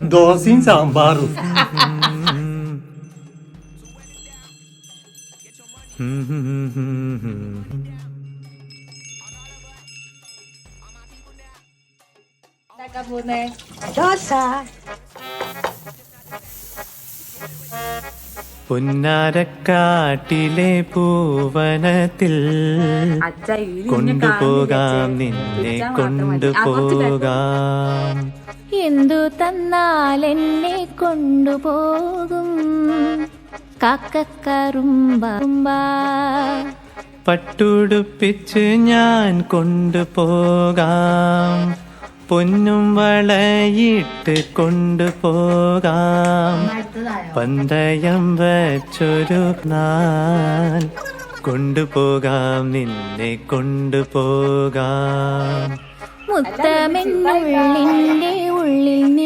ദോശയും സാമ്പാറും. ദോശ. പുന്നാരക്കാട്ടിലെ പൂവനത്തിൽ കൊണ്ടുപോകാം നിന്നെ കൊണ്ടുപോകാം. എന്തു തന്നാൽ എന്നെ കൊണ്ടുപോകും കാക്കക്കറുമ്പ പട്ടുടുപ്പിച്ച് ഞാൻ കൊണ്ടുപോകാം. പൊന്നും വളയിട്ട് കൊണ്ടുപോകാം. പന്തയം വച്ചൊരു നാൾ കൊണ്ടുപോകാം നിന്നെ കൊണ്ടുപോകാം. മുത്തമെന്നുള്ളിൻ്റെ ഉള്ളിൽ